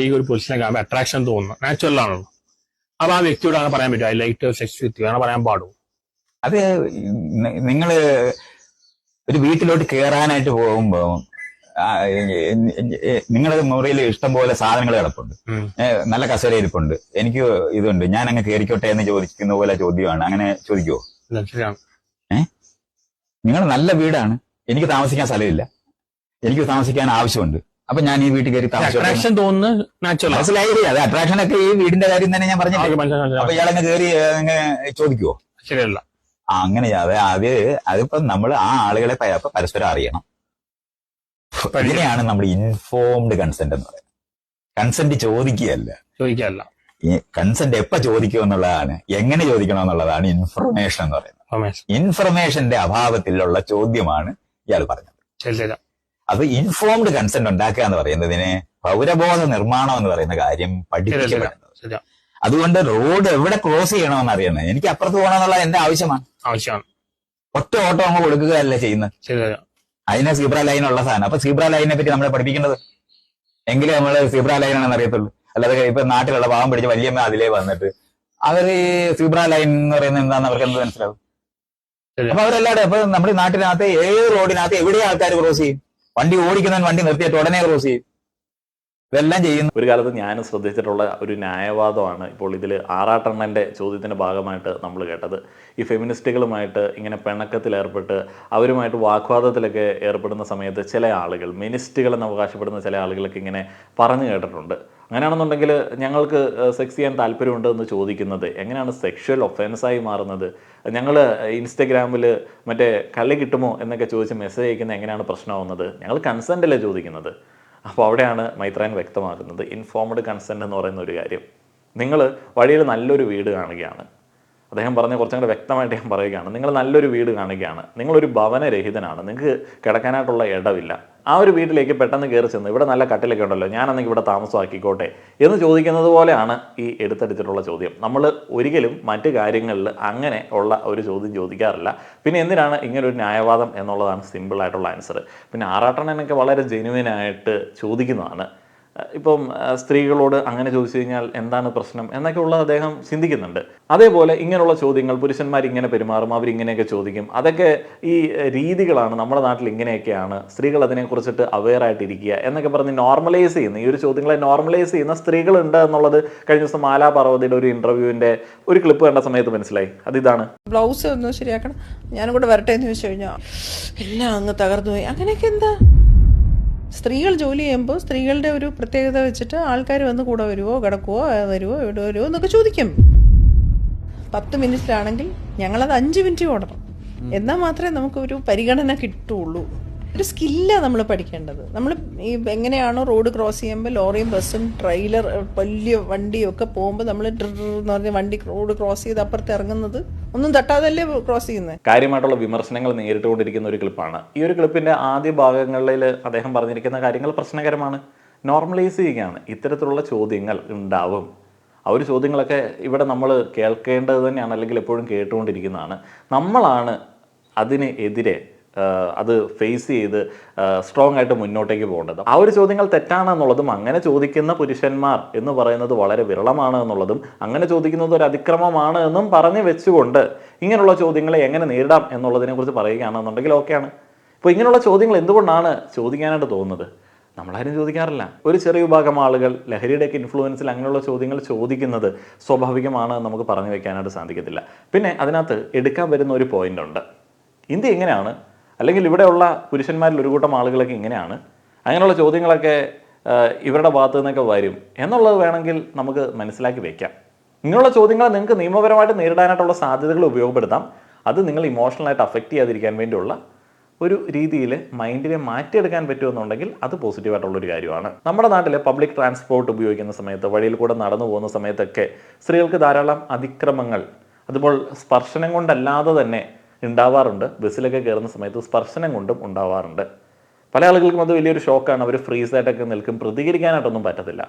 ഈ ഒരു പൊസിഷനെ കാണുമ്പോൾ അട്രാക്ഷൻ തോന്നുന്നു, നാച്ചുറൽ ആണല്ലോ. അപ്പൊ ആ വ്യക്തിയോട് അങ്ങനെ പറയാൻ പറ്റും, I like sex with you, അങ്ങനെ പറയാൻ പാടും? അത് നിങ്ങള് ഒരു വീട്ടിലോട്ട് കയറാനായിട്ട് പോകുമ്പോ നിങ്ങളുടെ മുറിയിൽ ഇഷ്ടംപോലെ സാധനങ്ങൾ കിടപ്പുണ്ട്, നല്ല കസേര ഇരിപ്പുണ്ട്, എനിക്ക് ഇതുണ്ട്, ഞാൻ അങ്ങ് കയറിക്കോട്ടെ എന്ന് ചോദിക്കുന്ന പോലെ ചോദ്യമാണ്. അങ്ങനെ ചോദിക്കുവോ? നിങ്ങൾ നല്ല വീടാണ്, എനിക്ക് താമസിക്കാൻ സ്ഥലമില്ല, എനിക്ക് താമസിക്കാൻ ആവശ്യമുണ്ട്, അപ്പൊ ഞാൻ ഈ വീട്ടിൽ കയറി അട്രാക്ഷൻ തോന്നുന്നു, മനസ്സിലായി. അത് അട്രാക്ഷൻ ഒക്കെ ഈ വീടിന്റെ കാര്യം തന്നെ ഞാൻ പറഞ്ഞില്ല. അപ്പൊ ഇയാളങ്ങ് കയറി ചോദിക്കുവോ? ശരിയല്ല. അങ്ങനെ അതിപ്പോ നമ്മൾ ആ ആളുകളെ പരസ്പരം അറിയണം. ഇതിനെയാണ് നമ്മൾ ഇൻഫോംഡ് കൺസെന്റ് എന്ന് പറയുന്നത്. കൺസെന്റ് ചോദിക്കുകയല്ല. ഈ കൺസെന്റ് എപ്പോ ചോദിക്കുക എന്നുള്ളതാണ്, എങ്ങനെ ചോദിക്കണം എന്നുള്ളതാണ് ഇൻഫർമേഷൻ എന്ന് പറയുന്നത്. ഇൻഫർമേഷന്റെ അഭാവത്തിലുള്ള ചോദ്യമാണ് ഇയാൾ പറഞ്ഞത്. അത് ഇൻഫോംഡ് കൺസെന്റ് ഉണ്ടാക്കുക എന്ന് പറയുന്നതിന് പൗരബോധ നിർമ്മാണം എന്ന് പറയുന്ന കാര്യം പഠിപ്പിക്കപ്പെടുന്നത്. അതുകൊണ്ട് റോഡ് എവിടെ ക്രോസ് ചെയ്യണമെന്ന് അറിയുന്നത്, എനിക്ക് അപ്പുറത്ത് പോകണമെന്നുള്ള എന്റെ ആവശ്യമാണ്. ഒറ്റ ഓട്ടോ അങ്ങ് കൊടുക്കുകയല്ല ചെയ്യുന്നത്. അതിനെ സീബ്ര ലൈൻ ഉള്ള സാധനം. അപ്പൊ സീബ്ര ലൈനെ പറ്റി നമ്മളെ പഠിപ്പിക്കേണ്ടത്, എങ്കിലും നമ്മൾ സീബ്ര ലൈനാണെന്ന് അറിയത്തുള്ളൂ. അല്ലാതെ ഇപ്പൊ നാട്ടിലുള്ള പാവം പിടിച്ച് വല്യമ്മ അതിലേ വന്നിട്ട് അവർ ഈ സീബ്ര ലൈൻ എന്ന് പറയുന്നത് എന്താണെന്ന് അവർക്ക് എന്ത് മനസ്സിലാവും? അപ്പൊ അവരെല്ലാവരും അപ്പൊ നമ്മുടെ നാട്ടിനകത്ത് ഏത് റോഡിനകത്ത് എവിടെ ആൾക്കാർ ക്രോസ് ചെയ്യും? വണ്ടി ഓടിക്കുന്നവൻ വണ്ടി നിർത്തിയിട്ട് ഉടനെ ക്രോസ് ചെയ്യും. ഇതെല്ലാം ചെയ്യുന്നു. ഒരു കാലത്ത് ഞാൻ ശ്രദ്ധിച്ചിട്ടുള്ള ഒരു ന്യായവാദമാണ് ഇപ്പോൾ ഇതിൽ ആറാട്ടണ്ണൻ്റെ ചോദ്യത്തിൻ്റെ ഭാഗമായിട്ട് നമ്മൾ കേട്ടത്. ഈ ഫെമിനിസ്റ്റുകളുമായിട്ട് ഇങ്ങനെ പിണക്കത്തിലേർപ്പെട്ട് അവരുമായിട്ട് വാഗ്വാദത്തിലൊക്കെ ഏർപ്പെടുന്ന സമയത്ത് ചില ആളുകൾ, മിനിസ്റ്റുകളെന്ന് അവകാശപ്പെടുന്ന ചില ആളുകളൊക്കെ ഇങ്ങനെ പറഞ്ഞു കേട്ടിട്ടുണ്ട്. അങ്ങനെയാണെന്നുണ്ടെങ്കിൽ ഞങ്ങൾക്ക് സെക്സ് ചെയ്യാൻ താല്പര്യമുണ്ട് എന്ന് ചോദിക്കുന്നത് എങ്ങനെയാണ് സെക്ഷൽ ഒഫൻസായി മാറുന്നത്? ഞങ്ങൾ ഇൻസ്റ്റഗ്രാമിൽ മറ്റേ കളി കിട്ടുമോ എന്നൊക്കെ ചോദിച്ച് മെസ്സേജ് അയക്കുന്നത് എങ്ങനെയാണ് പ്രശ്നമാവുന്നത്? ഞങ്ങൾ കൺസെൻ്റല്ലേ ചോദിക്കുന്നത്. അപ്പോൾ അവിടെയാണ് മൈത്രൻ വ്യക്തമാക്കുന്നത് ഇൻഫോംഡ് കൺസെൻറ്റ് എന്ന് പറയുന്ന ഒരു കാര്യം. നിങ്ങൾ വഴിയിൽ നല്ലൊരു വീട് കാണുകയാണ്, അദ്ദേഹം പറഞ്ഞ കുറച്ചും കൂടെ വ്യക്തമായിട്ട് ഞാൻ പറയുകയാണ്, നിങ്ങൾ നല്ലൊരു വീട് കാണുകയാണ്, നിങ്ങളൊരു ഭവനരഹിതനാണ്, നിങ്ങൾക്ക് കിടക്കാനായിട്ടുള്ള ഇടമില്ല. ആ ഒരു വീട്ടിലേക്ക് പെട്ടെന്ന് കയറി ചെന്ന് ഇവിടെ നല്ല കട്ടിലൊക്കെ ഉണ്ടല്ലോ, ഞാനെന്നെങ്കിൽ ഇവിടെ താമസമാക്കിക്കോട്ടെ എന്ന് ചോദിക്കുന്നത് പോലെയാണ് ഈ എടുത്തടിച്ചിട്ടുള്ള ചോദ്യം. നമ്മൾ ഒരിക്കലും മറ്റു കാര്യങ്ങളിൽ അങ്ങനെ ഉള്ള ഒരു ചോദ്യം ചോദിക്കാറില്ല. പിന്നെ എന്തിനാണ് ഇങ്ങനെ ഒരു ന്യായവാദം എന്നുള്ളതാണ് സിമ്പിളായിട്ടുള്ള ആൻസർ. പിന്നെ ആറാട്ടണ്ണനൊക്കെ വളരെ ജെനുവിനായിട്ട് ചോദിക്കുന്നതാണ്. ഇപ്പം സ്ത്രീകളോട് അങ്ങനെ ചോദിച്ചു കഴിഞ്ഞാൽ എന്താണ് പ്രശ്നം എന്നൊക്കെ ഉള്ളത് അദ്ദേഹം ചിന്തിക്കുന്നുണ്ട്. അതേപോലെ ഇങ്ങനെയുള്ള ചോദ്യങ്ങൾ പുരുഷന്മാർ ഇങ്ങനെ പെരുമാറും, അവരിങ്ങനെയൊക്കെ ചോദിക്കും, അതൊക്കെ ഈ രീതികളാണ് നമ്മുടെ നാട്ടിൽ ഇങ്ങനെയൊക്കെയാണ്, സ്ത്രീകൾ അതിനെക്കുറിച്ചിട്ട് അവെയർ ആയിട്ടിരിക്കുക എന്നൊക്കെ പറഞ്ഞ് നോർമലൈസ് ചെയ്യുന്ന, ഈ ഒരു ചോദ്യങ്ങളെ നോർമലൈസ് ചെയ്യുന്ന സ്ത്രീകളുണ്ട് എന്നുള്ളത് കഴിഞ്ഞ ദിവസം മാലാ പാർവതിയുടെ ഒരു ഇന്റർവ്യൂവിന്റെ ഒരു ക്ലിപ്പ് കണ്ട സമയത്ത് മനസ്സിലായി. അതിതാണ്. ബ്ലൗസ് ഒന്ന് ശരിയാക്കണം, ഞാനും കൂടെ വരട്ടെ എന്ന് ചോദിച്ചു കഴിഞ്ഞാൽ എല്ലാം അങ്ങ് തകർന്നു പോയി. അങ്ങനെയൊക്കെ എന്താ? സ്ത്രീകൾ ജോലി ചെയ്യുമ്പോൾ സ്ത്രീകളുടെ ഒരു പ്രത്യേകത വെച്ചിട്ട് ആൾക്കാർ വന്ന് കൂടെ വരുമോ, കിടക്കുവോ, വരുമോ, ഇവിടെ വരുമോ എന്നൊക്കെ ചോദിക്കും. 10 മിനിറ്റിലാണെങ്കിൽ ഞങ്ങളത് 5 മിനിറ്റ് ഓടണം. എന്നാൽ മാത്രമേ നമുക്കൊരു പരിഗണന കിട്ടുള്ളൂ. ഒരു സ്കില്ലാണ് നമ്മൾ പഠിക്കേണ്ടത്. നമ്മൾ ഈ എങ്ങനെയാണോ റോഡ് ക്രോസ് ചെയ്യുമ്പോൾ ലോറിയും ബസ്സും ട്രെയിലർ വലിയ വണ്ടിയും ഒക്കെ പോകുമ്പോൾ നമ്മൾ എന്ന് പറഞ്ഞ വണ്ടി റോഡ് ക്രോസ് ചെയ്ത് അപ്പുറത്ത് ഇറങ്ങുന്നത് ഒന്നും തട്ടാതല്ലേ ക്രോസ് ചെയ്യുന്നത്. കാര്യമായിട്ടുള്ള വിമർശനങ്ങൾ നേരിട്ടുകൊണ്ടിരിക്കുന്ന ഒരു ക്ലിപ്പാണ്. ഈ ഒരു ക്ലിപ്പിന്റെ ആദ്യ ഭാഗങ്ങളിൽ അദ്ദേഹം പറഞ്ഞിരിക്കുന്ന കാര്യങ്ങൾ പ്രശ്നകരമാണ്. നോർമലൈസ് ചെയ്യുകയാണ്. ഇത്തരത്തിലുള്ള ചോദ്യങ്ങൾ ഉണ്ടാവും. ആ ഒരു ചോദ്യങ്ങളൊക്കെ ഇവിടെ നമ്മൾ കേൾക്കേണ്ടത് തന്നെയാണ്, അല്ലെങ്കിൽ എപ്പോഴും കേട്ടുകൊണ്ടിരിക്കുന്നതാണ്. നമ്മളാണ് അതിന് എതിരെ അത് ഫേസ് ചെയ്ത് സ്ട്രോങ് ആയിട്ട് മുന്നോട്ടേക്ക് പോകേണ്ടത്. ആ ഒരു ചോദ്യങ്ങൾ തെറ്റാണെന്നുള്ളതും അങ്ങനെ ചോദിക്കുന്ന പുരുഷന്മാർ എന്ന് പറയുന്നത് വളരെ വിരളമാണ് എന്നുള്ളതും അങ്ങനെ ചോദിക്കുന്നത് ഒരു അതിക്രമമാണ് എന്നും പറഞ്ഞു വെച്ചുകൊണ്ട് ഇങ്ങനെയുള്ള ചോദ്യങ്ങളെ എങ്ങനെ നേരിടാം എന്നുള്ളതിനെക്കുറിച്ച് പറയുകയാണെന്നുണ്ടെങ്കിൽ ഓക്കെയാണ്. ഇപ്പോൾ ഇങ്ങനെയുള്ള ചോദ്യങ്ങൾ എന്തുകൊണ്ടാണ് ചോദിക്കാനായിട്ട് തോന്നുന്നത്? നമ്മളാരും ചോദിക്കാറില്ല. ഒരു ചെറിയ വിഭാഗം ആളുകൾ ലഹരിയുടെയൊക്കെ ഇൻഫ്ലുവൻസിൽ അങ്ങനെയുള്ള ചോദ്യങ്ങൾ ചോദിക്കുന്നത് സ്വാഭാവികമാണ് നമുക്ക് പറഞ്ഞു വെക്കാനായിട്ട് സാധിക്കത്തില്ല. പിന്നെ അതിനകത്ത് എടുക്കാൻ വരുന്ന ഒരു പോയിന്റ് ഉണ്ട്. ഇന്ത്യ എങ്ങനെയാണ്, അല്ലെങ്കിൽ ഇവിടെയുള്ള പുരുഷന്മാരിൽ ഒരു കൂട്ടം ആളുകളൊക്കെ ഇങ്ങനെയാണ്, അങ്ങനെയുള്ള ചോദ്യങ്ങളൊക്കെ ഇവരുടെ ഭാഗത്തു നിന്നൊക്കെ വരും എന്നുള്ളത് വേണമെങ്കിൽ നമുക്ക് മനസ്സിലാക്കി വെക്കാം. ഇങ്ങനെയുള്ള ചോദ്യങ്ങൾ നിങ്ങൾക്ക് നിയമപരമായിട്ട് നേരിടാനായിട്ടുള്ള സാധ്യതകൾ ഉപയോഗപ്പെടുത്താം. അത് നിങ്ങൾ ഇമോഷണലായിട്ട് അഫക്റ്റ് ചെയ്യാതിരിക്കാൻ വേണ്ടിയുള്ള ഒരു രീതിയിൽ മൈൻഡിനെ മാറ്റിയെടുക്കാൻ പറ്റുമെന്നുണ്ടെങ്കിൽ അത് പോസിറ്റീവായിട്ടുള്ളൊരു കാര്യമാണ്. നമ്മുടെ നാട്ടിലെ പബ്ലിക് ട്രാൻസ്പോർട്ട് ഉപയോഗിക്കുന്ന സമയത്ത്, വഴിയിൽ കൂടെ നടന്നു പോകുന്ന സമയത്തൊക്കെ സ്ത്രീകൾക്ക് ധാരാളം അതിക്രമങ്ങൾ അതുപോലെ സ്പർശനം കൊണ്ടല്ലാതെ തന്നെ ഉണ്ടാവാറുണ്ട്. ബസ്സിലൊക്കെ കയറുന്ന സമയത്ത് സ്പർശനം കൊണ്ടും ഉണ്ടാവാറുണ്ട്. പല ആളുകൾക്കും അത് വലിയൊരു ഷോക്കാണ്. അവർ ഫ്രീസായിട്ടൊക്കെ നിൽക്കും, പ്രതികരിക്കാനായിട്ടൊന്നും പറ്റത്തില്ല.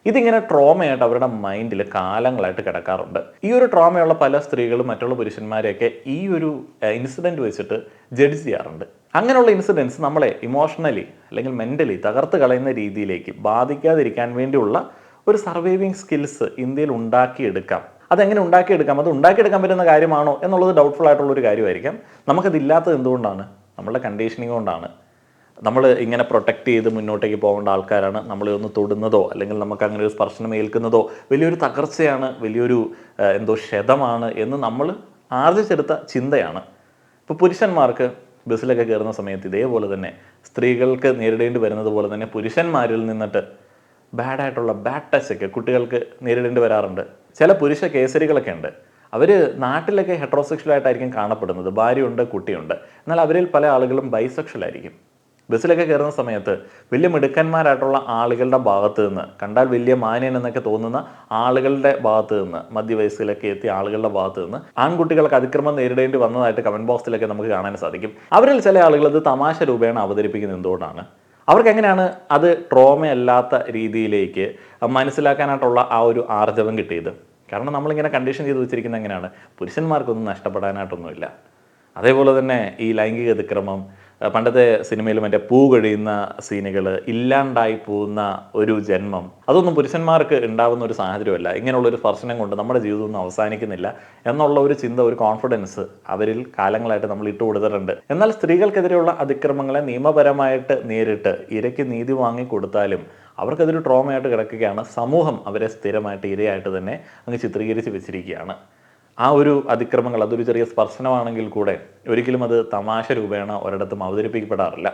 ഇതിങ്ങനെ ട്രോമയായിട്ട് അവരുടെ മൈൻഡിൽ കാലങ്ങളായിട്ട് കിടക്കാറുണ്ട്. ഈ ഒരു ട്രോമയുള്ള പല സ്ത്രീകളും മറ്റുള്ള പുരുഷന്മാരെയൊക്കെ ഈ ഒരു ഇൻസിഡൻറ്റ് വെച്ചിട്ട് ജഡ്ജ് ചെയ്യാറുണ്ട്. അങ്ങനെയുള്ള ഇൻസിഡൻസ് നമ്മളെ ഇമോഷണലി അല്ലെങ്കിൽ മെൻ്റലി തകർത്ത് കളയുന്ന രീതിയിലേക്ക് ബാധിക്കാതിരിക്കാൻ വേണ്ടിയുള്ള ഒരു സർവൈവിങ് സ്കിൽസ് ഇന്ത്യയിൽ ഉണ്ടാക്കിയെടുക്കാം. അതെങ്ങനെ ഉണ്ടാക്കിയെടുക്കാം, അത് ഉണ്ടാക്കിയെടുക്കാൻ പറ്റുന്ന കാര്യമാണോ എന്നുള്ളത് ഡൗട്ട്ഫുൾ ആയിട്ടുള്ളൊരു കാര്യമായിരിക്കാം. നമുക്കതില്ലാത്തത് എന്തുകൊണ്ടാണ്? നമ്മളുടെ കണ്ടീഷനിങ് കൊണ്ടാണ്. നമ്മൾ ഇങ്ങനെ പ്രൊട്ടക്റ്റ് ചെയ്ത് മുന്നോട്ടേക്ക് പോകേണ്ട ആൾക്കാരാണ്. നമ്മളൊന്ന് തൊടുന്നതോ അല്ലെങ്കിൽ നമുക്ക് അങ്ങനെ ഒരു സ്പർശനം ഏൽക്കുന്നതോ വലിയൊരു തകർച്ചയാണ്, വലിയൊരു എന്തോ ക്ഷതമാണ് എന്ന് നമ്മൾ ആർജിച്ചെടുത്ത ചിന്തയാണ്. ഇപ്പോൾ പുരുഷന്മാർക്ക് ബസ്സിലൊക്കെ കയറുന്ന സമയത്ത് ഇതേപോലെ തന്നെ സ്ത്രീകൾക്ക് നേരിടേണ്ടി വരുന്നത് പോലെ തന്നെ പുരുഷന്മാരിൽ നിന്നിട്ട് ബാഡ് ടച്ചൊക്കെ കുട്ടികൾക്ക് നേരിടേണ്ടി വരാറുണ്ട്. ചില പുരുഷ കേസരികളൊക്കെ ഉണ്ട്. അവർ നാട്ടിലൊക്കെ ഹെട്രോസെക്ഷലായിട്ടായിരിക്കും കാണപ്പെടുന്നത്, ഭാര്യയുണ്ട്, കുട്ടിയുണ്ട്. എന്നാൽ അവരിൽ പല ആളുകളും ബൈസെക്ഷൽ ആയിരിക്കും. ബസ്സിലൊക്കെ കയറുന്ന സമയത്ത് വലിയ മിടുക്കന്മാരായിട്ടുള്ള ആളുകളുടെ ഭാഗത്ത് നിന്ന്, കണ്ടാൽ വലിയ മാന്യൻ എന്നൊക്കെ തോന്നുന്ന ആളുകളുടെ ഭാഗത്ത് നിന്ന്, മധ്യവയസ്സിലൊക്കെ എത്തിയ ആളുകളുടെ ഭാഗത്ത് നിന്ന് ആൺകുട്ടികൾക്ക് അതിക്രമം നേരിടേണ്ടി വന്നതായിട്ട് കമൻറ്റ് ബോക്സിലൊക്കെ നമുക്ക് കാണാൻ സാധിക്കും. അവരിൽ ചില ആളുകൾ അത് തമാശ രൂപേണ അവതരിപ്പിക്കുന്നത് എന്തുകൊണ്ടാണ്? അവർക്ക് എങ്ങനെയാണ് അത് ട്രോമയല്ലാത്ത രീതിയിലേക്ക് മനസ്സിലാക്കാനായിട്ടുള്ള ആ ഒരു ആർജവം കിട്ടിയത്? കാരണം നമ്മളിങ്ങനെ കണ്ടീഷൻ ചെയ്ത് വെച്ചിരിക്കുന്നത് എങ്ങനെയാണ്? പുരുഷന്മാർക്കൊന്നും നഷ്ടപ്പെടാനായിട്ടൊന്നുമില്ല. അതേപോലെ തന്നെ ഈ ലൈംഗിക അതിക്രമം, പണ്ടത്തെ സിനിമയിൽ മറ്റേ പൂ കഴിയുന്ന സീനുകൾ, ഇല്ലാണ്ടായി പോകുന്ന ഒരു ജന്മം, അതൊന്നും പുരുഷന്മാർക്ക് ഉണ്ടാകുന്ന ഒരു സാഹചര്യമല്ല. ഇങ്ങനെയുള്ളൊരു സ്പർശനം കൊണ്ട് നമ്മുടെ ജീവിതമൊന്നും അവസാനിക്കുന്നില്ല എന്നുള്ള ഒരു ചിന്ത, ഒരു കോൺഫിഡൻസ് അവരിൽ കാലങ്ങളായിട്ട് നമ്മൾ ഇട്ട് കൊടുത്തിട്ടുണ്ട്. എന്നാൽ സ്ത്രീകൾക്കെതിരെയുള്ള അതിക്രമങ്ങളെ നിയമപരമായിട്ട് നേരിട്ട് ഇരയ്ക്ക് നീതി വാങ്ങിക്കൊടുത്താലും അവർക്കതൊരു ട്രോമയായിട്ട് കിടക്കുകയാണ്. സമൂഹം അവരെ സ്ഥിരമായിട്ട് ഇരയായിട്ട് തന്നെ അങ്ങ് ചിത്രീകരിച്ച് വെച്ചിരിക്കുകയാണ്. ആ ഒരു അതിക്രമങ്ങൾ, അതൊരു ചെറിയ സ്പർശനമാണെങ്കിൽ കൂടെ ഒരിക്കലും അത് തമാശ രൂപേണ ഒരിടത്തും അവതരിപ്പിക്കപ്പെടാറില്ല.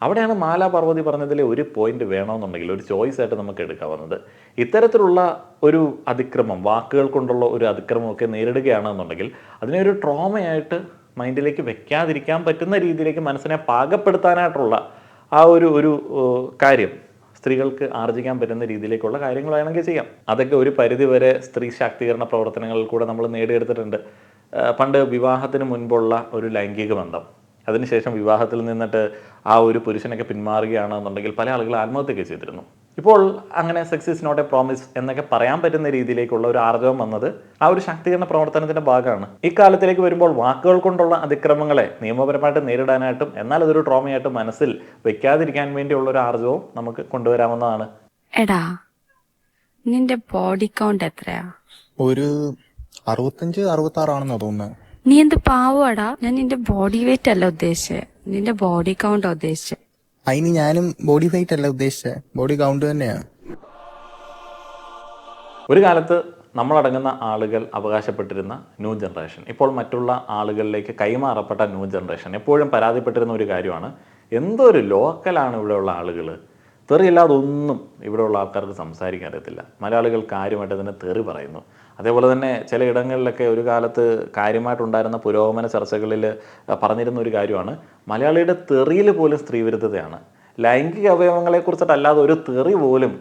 അവിടെയാണ് മാലാ പാർവതി പറഞ്ഞതിലെ ഒരു പോയിന്റ് വേണമെന്നുണ്ടെങ്കിൽ ഒരു ചോയ്സ് ആയിട്ട് നമുക്ക് എടുക്കാവുന്നത്. ഇത്തരത്തിലുള്ള ഒരു അതിക്രമം, വാക്കുകൾ കൊണ്ടുള്ള ഒരു അതിക്രമമൊക്കെ നേരിടുകയാണെന്നുണ്ടെങ്കിൽ അതിനെ ഒരു ട്രോമയായിട്ട് മൈൻഡിലേക്ക് വെക്കാതിരിക്കാൻ പറ്റുന്ന രീതിയിലേക്ക് മനസ്സിനെ പാകപ്പെടുത്താനായിട്ടുള്ള ആ ഒരു കാര്യം സ്ത്രീകൾക്ക് ആർജിക്കാൻ പറ്റുന്ന രീതിയിലേക്കുള്ള കാര്യങ്ങൾ വേണമെങ്കിൽ ചെയ്യാം. അതൊക്കെ ഒരു പരിധിവരെ സ്ത്രീ ശാക്തീകരണ പ്രവർത്തനങ്ങളിൽ കൂടെ നമ്മൾ നേടിയെടുത്തിട്ടുണ്ട്. പണ്ട് വിവാഹത്തിന് മുൻപുള്ള ഒരു ലൈംഗിക ബന്ധം, അതിനുശേഷം വിവാഹത്തിൽ നിന്നിട്ട് ആ ഒരു പുരുഷനൊക്കെ പിന്മാറുകയാണെന്നുണ്ടെങ്കിൽ പല ആളുകൾ ആത്മഹത്യയൊക്കെ ചെയ്തിരുന്നു. ഇപ്പോൾ അങ്ങനെ sex is not a promise എന്നൊക്കെ പറയാൻ പറ്റുന്ന രീതിയിലേക്കുള്ള ഒരു ആർജവം വന്നത് ആ ഒരു ശാക്തീകരണ പ്രവർത്തനത്തിന്റെ ഭാഗമാണ്. ഇക്കാലത്തിലേക്ക് വരുമ്പോൾ വാക്കുകൾ കൊണ്ടുള്ള അതിക്രമങ്ങളെ നിയമപരമായിട്ട് നേരിടാനായിട്ടും എന്നാൽ അതൊരു ട്രോമയായിട്ട് മനസ്സിൽ വെക്കാതിരിക്കാൻ വേണ്ടിയുള്ള ഒരു ആർജവവും നമുക്ക് കൊണ്ടുവരാവുന്നതാണ്. എടാ, നിന്റെ ബോഡി കൗണ്ട് എത്രയാ? ഒരു 65-66 ആണെന്നാ തോന്നുന്നത്. നീ എന്ത് പാവാടാ? ഞാൻ നിന്റെ ബോഡി വെയിറ്റ് അല്ല ഉദ്ദേശിച്ചത്, നിന്റെ ബോഡി കൗണ്ട് ഉദ്ദേശിച്ചത്. അതിന് ഞാനും ബോഡി വെയിറ്റ് അല്ല ഉദ്ദേശിച്ചത്, ബോഡി കൗണ്ട് തന്നെയാണ്. ഒരു കാലത്ത് നമ്മളടങ്ങുന്ന ആളുകൾ അവകാശപ്പെട്ടിരുന്ന ന്യൂ ജനറേഷൻ ഇപ്പോൾ മറ്റുള്ള ആളുകളിലേക്ക് കൈമാറപ്പെട്ട ന്യൂ ജനറേഷൻ എപ്പോഴും പരാതിപ്പെട്ടിരുന്ന ഒരു കാര്യമാണ്, എന്തോ ഒരു ലോക്കലാണ് ഇവിടെയുള്ള ആളുകൾ, തെറിയില്ലാതെ ഒന്നും ഇവിടെയുള്ള ആൾക്കാർക്ക് സംസാരിക്കാൻ അറിയത്തില്ല. മലയാളികൾ കാര്യമായിട്ട് അതിനെ തെറി പറയുന്നു. അതേപോലെ തന്നെ ചില ഇടങ്ങളിലൊക്കെ ഒരു കാലത്ത് കാര്യമായിട്ടുണ്ടായിരുന്ന പുരോഗമന ചർച്ചകളിൽ പറഞ്ഞിരുന്ന ഒരു കാര്യമാണ്, മലയാളിയുടെ തെറിയിൽ പോലും സ്ത്രീവിരുദ്ധതയാണ്. ലൈംഗിക അവയവങ്ങളെക്കുറിച്ചിട്ടല്ലാതെ ഒരു തെറി പോലും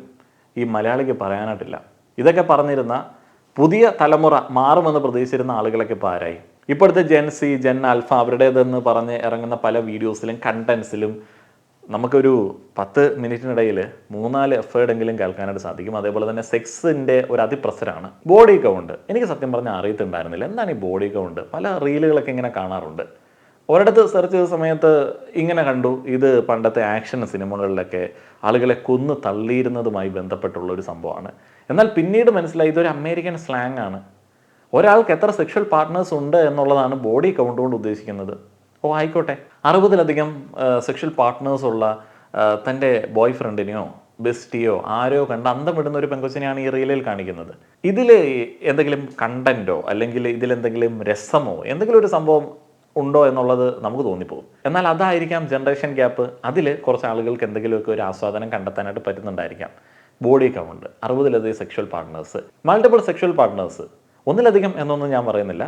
ഈ മലയാളിക്ക് പറയാനായിട്ടില്ല. ഇതൊക്കെ പറഞ്ഞിരുന്ന പുതിയ തലമുറ മാറുമെന്ന് പ്രതീക്ഷിച്ചിരുന്ന ആളുകളൊക്കെ ഇപ്പോൾ ആരായി? ഇപ്പോഴത്തെ ജെൻ സി, ജെൻ ആൽഫ അവരുടേതെന്ന് പറഞ്ഞ് ഇറങ്ങുന്ന പല വീഡിയോസിലും കണ്ടൻസിലും നമുക്കൊരു 10 മിനിറ്റിനിടയിൽ 3-4 എഫേർഡെങ്കിലും കേൾക്കാനായിട്ട് സാധിക്കും. അതേപോലെ തന്നെ സെക്സിൻ്റെ ഒരു അതിപ്രസരമാണ്. ബോഡി കൗണ്ട് എനിക്ക് സത്യം പറഞ്ഞാൽ അറിയത്തുണ്ടായിരുന്നില്ല. എന്താണ് ഈ ബോഡി കൗണ്ട്? പല റീലുകളൊക്കെ ഇങ്ങനെ കാണാറുണ്ട്. ഒരിടത്ത് സെർച്ച് ചെയ്ത സമയത്ത് ഇങ്ങനെ കണ്ടു, ഇത് പണ്ടത്തെ ആക്ഷൻ സിനിമകളിലൊക്കെ ആളുകളെ കൊന്നു തള്ളിയിരുന്നതുമായി ബന്ധപ്പെട്ടുള്ള ഒരു സംഭവമാണ്. എന്നാൽ പിന്നീട് മനസ്സിലായി ഇതൊരു അമേരിക്കൻ സ്ലാങ് ആണ്. ഒരാൾക്ക് എത്ര സെക്ഷൽ പാർട്ട്നേഴ്സ് ഉണ്ട് എന്നുള്ളതാണ് ബോഡി കൗണ്ട് കൊണ്ട് ഉദ്ദേശിക്കുന്നത്. ഓ ആയിക്കോട്ടെ, 60-ലധികം സെക്ഷൽ പാർട്ട്നേഴ്സ് ഉള്ള തൻ്റെ ബോയ് ഫ്രണ്ടിനെയോ ബെസ്റ്റിയോ ആരോ കണ്ട് അന്തം വിടുന്ന ഒരു പെങ്കൊച്ചിനെയാണ് ഈ റീലിൽ കാണിക്കുന്നത്. ഇതിൽ എന്തെങ്കിലും കണ്ടൻറ്റോ അല്ലെങ്കിൽ ഇതിലെന്തെങ്കിലും രസമോ എന്തെങ്കിലും ഒരു സംഭവം ഉണ്ടോ എന്നുള്ളത് നമുക്ക് തോന്നിപ്പോകും. എന്നാൽ അതായിരിക്കാം ജനറേഷൻ ഗ്യാപ്പ്. അതിൽ കുറച്ച് ആളുകൾക്ക് എന്തെങ്കിലുമൊക്കെ ഒരു ആസ്വാദനം കണ്ടെത്താനായിട്ട് പറ്റുന്നുണ്ടായിരിക്കാം. ബോഡി കൗണ്ട്, 60-ലധികം sexual partners, multiple sexual partners, ഒന്നിലധികം എന്നൊന്നും ഞാൻ പറയുന്നില്ല.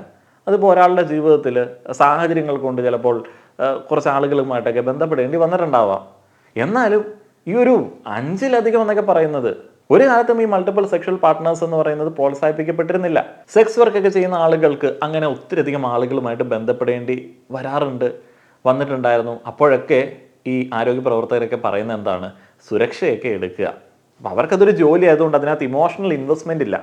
അതിപ്പോൾ ഒരാളുടെ ജീവിതത്തിൽ സാഹചര്യങ്ങൾ കൊണ്ട് ചിലപ്പോൾ കുറച്ച് ആളുകളുമായിട്ടൊക്കെ ബന്ധപ്പെടേണ്ടി വന്നിട്ടുണ്ടാവാം. എന്നാലും ഈ ഒരു 5-ലധികം എന്നൊക്കെ പറയുന്നത് ഒരു കാലത്തും ഈ മൾട്ടിപ്പിൾ സെക്ഷൽ പാർട്ട്നേഴ്സ് എന്ന് പറയുന്നത് പ്രോത്സാഹിപ്പിക്കപ്പെട്ടിരുന്നില്ല. സെക്സ് വർക്കൊക്കെ ചെയ്യുന്ന ആളുകൾക്ക് അങ്ങനെ ഒത്തിരിയധികം ആളുകളുമായിട്ട് ബന്ധപ്പെടേണ്ടി വന്നിട്ടുണ്ടായിരുന്നു. അപ്പോഴൊക്കെ ഈ ആരോഗ്യ പ്രവർത്തകരൊക്കെ പറയുന്നത് എന്താണ്? സുരക്ഷയൊക്കെ എടുക്കുക, അപ്പോൾ അവർക്കതൊരു ജോലി ആയതുകൊണ്ട് അതിനകത്ത് ഇമോഷണൽ ഇൻവെസ്റ്റ്മെൻ്റ് ഇല്ല.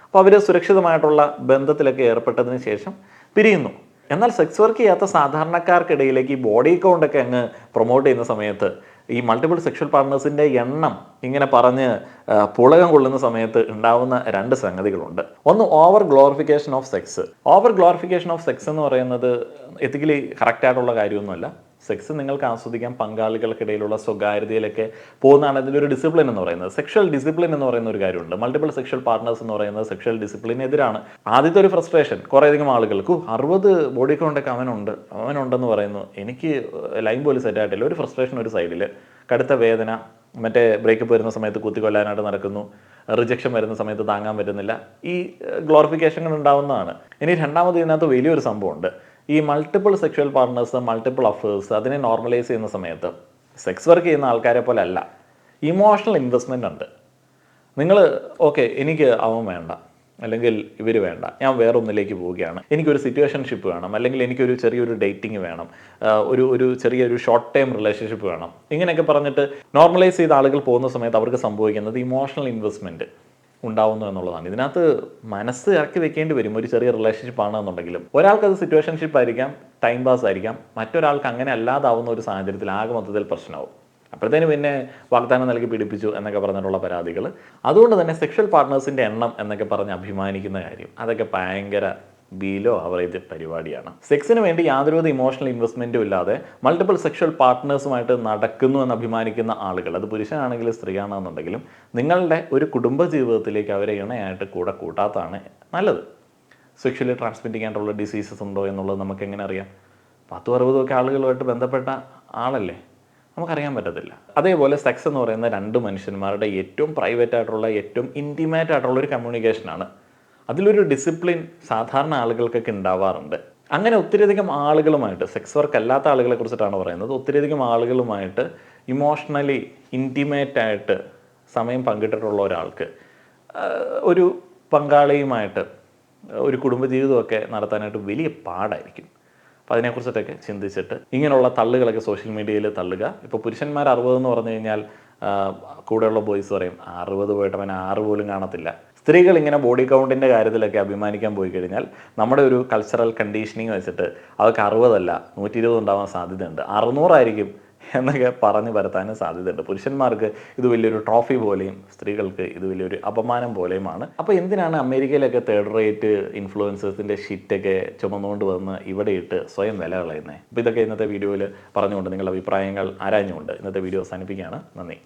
അപ്പോൾ അവർ സുരക്ഷിതമായിട്ടുള്ള ബന്ധത്തിലൊക്കെ ഏർപ്പെട്ടതിന് ശേഷം പിരിയുന്നു. എന്നാൽ സെക്സ് വർക്ക് ചെയ്യാത്ത സാധാരണക്കാർക്കിടയിലേക്ക് ഈ ബോഡി കൗണ്ടൊക്കെ അങ്ങ് പ്രൊമോട്ട് ചെയ്യുന്ന സമയത്ത് ഈ മൾട്ടിപ്പിൾ സെക്ഷൽ പാർട്ട്നേഴ്സിൻ്റെ എണ്ണം ഇങ്ങനെ പറഞ്ഞ് പുളകം കൊള്ളുന്ന സമയത്ത് ഉണ്ടാവുന്ന രണ്ട് സംഗതികളുണ്ട്. ഒന്ന്, over glorification of sex. Over glorification of sex എന്ന് പറയുന്നത് എത്തിക്കലി കറക്റ്റായിട്ടുള്ള കാര്യമൊന്നുമല്ല. സെക്സ് നിങ്ങൾക്ക് ആസ്വദിക്കാൻ പങ്കാളികൾക്കിടയിലുള്ള സ്വകാര്യതയിലൊക്കെ പോകുന്നതാണ് ഇതിലൊരു ഡിസിപ്ലിൻ എന്ന് പറയുന്നത്. സെക്ഷൽ ഡിസിപ്ലിൻ എന്ന് പറയുന്ന ഒരു കാര്യമുണ്ട്. മൾട്ടിപ്പിൾ സെക്ഷൽ പാർട്ട്നേഴ്സ് എന്ന് പറയുന്നത് സെക്ഷൽ ഡിസിപ്ലിനെതിരാണ്. ആദ്യത്തെ ഒരു ഫ്രസ്ട്രേഷൻ കുറേയധികം ആളുകൾക്ക് 60 ബോഡി കൗണ്ടൊക്കെ അവനുണ്ടെന്ന് പറയുന്നു, എനിക്ക് ലൈൻ പോലും സെറ്റായിട്ടില്ല. ഒരു ഫ്രസ്ട്രേഷൻ ഒരു സൈഡിൽ, കടുത്ത വേദന, മറ്റേ ബ്രേക്കപ്പ് വരുന്ന സമയത്ത് കുത്തിക്കൊല്ലാനായിട്ട് നടക്കുന്നു, റിജക്ഷൻ വരുന്ന സമയത്ത് താങ്ങാൻ പറ്റുന്നില്ല. ഈ ഗ്ലോറിഫിക്കേഷനുകൾ ഉണ്ടാവുന്നതാണ്. ഇനി രണ്ടാമത് ഇതിനകത്ത് വലിയൊരു സംഭവമുണ്ട്. ഈ multiple sexual partners, multiple affairs അതിനെ നോർമലൈസ് ചെയ്യുന്ന സമയത്ത് സെക്സ് വർക്ക് ചെയ്യുന്ന ആൾക്കാരെ പോലെ അല്ല, ഇമോഷണൽ ഇൻവെസ്റ്റ്മെൻ്റ് ഉണ്ട്. നിങ്ങൾ ഓക്കെ, എനിക്ക് അവൻ വേണ്ട, അല്ലെങ്കിൽ ഇവർ വേണ്ട, ഞാൻ വേറൊന്നിലേക്ക് പോവുകയാണ്, എനിക്കൊരു സിറ്റുവേഷൻഷിപ്പ് വേണം, അല്ലെങ്കിൽ എനിക്കൊരു ചെറിയൊരു ഡേറ്റിംഗ് വേണം, ഒരു ചെറിയൊരു ഷോർട്ട് ടൈം റിലേഷൻഷിപ്പ് വേണം, ഇങ്ങനെയൊക്കെ പറഞ്ഞിട്ട് നോർമലൈസ് ചെയ്ത ആളുകൾ പോകുന്ന സമയത്ത് അവർക്ക് സംഭവിക്കുന്നത് ഇമോഷണൽ ഇൻവെസ്റ്റ്മെൻറ്റ് ഉണ്ടാവുന്നു എന്നുള്ളതാണ്. ഇതിനകത്ത് മനസ്സ് ഇറക്കി വെക്കേണ്ടി വരും. ഒരു ചെറിയ റിലേഷൻഷിപ്പ് ആണെന്നുണ്ടെങ്കിലും ഒരാൾക്കത് സിറ്റുവേഷൻഷിപ്പ് ആയിരിക്കാം, ടൈം പാസ് ആയിരിക്കാം, മറ്റൊരാൾക്ക് അങ്ങനെ അല്ലാതാവുന്ന ഒരു സാഹചര്യത്തിൽ ആകെ മൊത്തത്തിൽ പ്രശ്നമാവും. അപ്പോഴത്തേന് പിന്നെ വാഗ്ദാനം നൽകി പീഡിപ്പിച്ചു എന്നൊക്കെ പറഞ്ഞിട്ടുള്ള പരാതികൾ. അതുകൊണ്ട് തന്നെ സെക്ഷൽ പാർട്ട്നേഴ്സിൻ്റെ എണ്ണം എന്നൊക്കെ പറഞ്ഞ് അഭിമാനിക്കുന്ന കാര്യം അതൊക്കെ ഭയങ്കര ബിലോ അവറേജ് പരിപാടിയാണ്. സെക്സിന് വേണ്ടി യാതൊരുവിധ ഇമോഷണൽ ഇൻവെസ്റ്റ്മെൻറ്റും ഇല്ലാതെ മൾട്ടിപ്പിൾ സെക്ഷൽ പാർട്ട്നേഴ്സുമായിട്ട് നടക്കുന്നു എന്ന് അഭിമാനിക്കുന്ന ആളുകൾ, അത് പുരുഷനാണെങ്കിലും സ്ത്രീയാണെന്നുണ്ടെങ്കിലും, നിങ്ങളുടെ ഒരു കുടുംബ ജീവിതത്തിലേക്ക് അവരെ ഇണയായിട്ട് കൂടെ കൂട്ടാത്തതാണ് നല്ലത്. സെക്ഷലി ട്രാൻസ്മിറ്റ് ചെയ്യാനുള്ള ഡിസീസസ് ഉണ്ടോ എന്നുള്ളത് നമുക്ക് എങ്ങനെ അറിയാം? 10-60 ഒക്കെ ആളുകളുമായിട്ട് ബന്ധപ്പെട്ട ആളല്ലേ, നമുക്കറിയാൻ പറ്റത്തില്ല. അതേപോലെ സെക്സ് എന്ന് പറയുന്ന രണ്ട് മനുഷ്യന്മാരുടെ ഏറ്റവും പ്രൈവറ്റ് ആയിട്ടുള്ള, ഏറ്റവും ഇൻറ്റിമേറ്റ് ആയിട്ടുള്ള ഒരു കമ്മ്യൂണിക്കേഷനാണ്. അതിലൊരു ഡിസിപ്ലിൻ സാധാരണ ആളുകൾക്കൊക്കെ ഉണ്ടാവാറുണ്ട്. അങ്ങനെ ഒത്തിരിയധികം ആളുകളുമായിട്ട്, സെക്സ് വർക്ക് അല്ലാത്ത ആളുകളെ കുറിച്ചിട്ടാണ് പറയുന്നത്, ഒത്തിരിയധികം ആളുകളുമായിട്ട് ഇമോഷണലി ഇൻറ്റിമേറ്റായിട്ട് സമയം പങ്കിട്ടിട്ടുള്ള ഒരാൾക്ക് ഒരു പങ്കാളിയുമായിട്ട് ഒരു കുടുംബജീവിതമൊക്കെ നടത്താനായിട്ട് വലിയ പാടായിരിക്കും. അപ്പോൾ അതിനെക്കുറിച്ചിട്ടൊക്കെ ചിന്തിച്ചിട്ട് ഇങ്ങനെയുള്ള തള്ളുകളൊക്കെ സോഷ്യൽ മീഡിയയിൽ തള്ളുക. ഇപ്പോൾ പുരുഷന്മാർ 60 എന്ന് പറഞ്ഞു കഴിഞ്ഞാൽ കൂടെയുള്ള ബോയ്സ് പറയും 60 പോയിട്ട് അവൻ 6 പോലും കാണത്തില്ല. സ്ത്രീകൾ ഇങ്ങനെ ബോഡി കൗണ്ടിൻ്റെ കാര്യത്തിലൊക്കെ അഭിമാനിക്കാൻ പോയി കഴിഞ്ഞാൽ നമ്മുടെ ഒരു കൾച്ചറൽ കണ്ടീഷനിങ് വെച്ചിട്ട് അവർക്ക് 60 അല്ല 120 ഉണ്ടാവാൻ സാധ്യതയുണ്ട്, 600 ആയിരിക്കും എന്നൊക്കെ പറഞ്ഞ് പരത്താനും സാധ്യതയുണ്ട്. പുരുഷന്മാർക്ക് ഇത് വലിയൊരു ട്രോഫി പോലെയും സ്ത്രീകൾക്ക് ഇത് വലിയൊരു അപമാനം പോലെയുമാണ്. അപ്പോൾ എന്തിനാണ് അമേരിക്കയിലൊക്കെ 3rd റേറ്റ് ഇൻഫ്ലുവൻസേഴ്സിൻ്റെ ഷിറ്റൊക്കെ ചുമന്നുകൊണ്ട് വന്ന് ഇവിടെ ഇട്ട് സ്വയം വില കളയുന്നത്? അപ്പോൾ ഇതൊക്കെ ഇന്നത്തെ വീഡിയോയിൽ പറഞ്ഞുകൊണ്ട് നിങ്ങളുടെ അഭിപ്രായങ്ങൾ ആരാഞ്ഞുകൊണ്ട് ഇന്നത്തെ വീഡിയോ അവസാനിപ്പിക്കുകയാണ്. നന്ദി.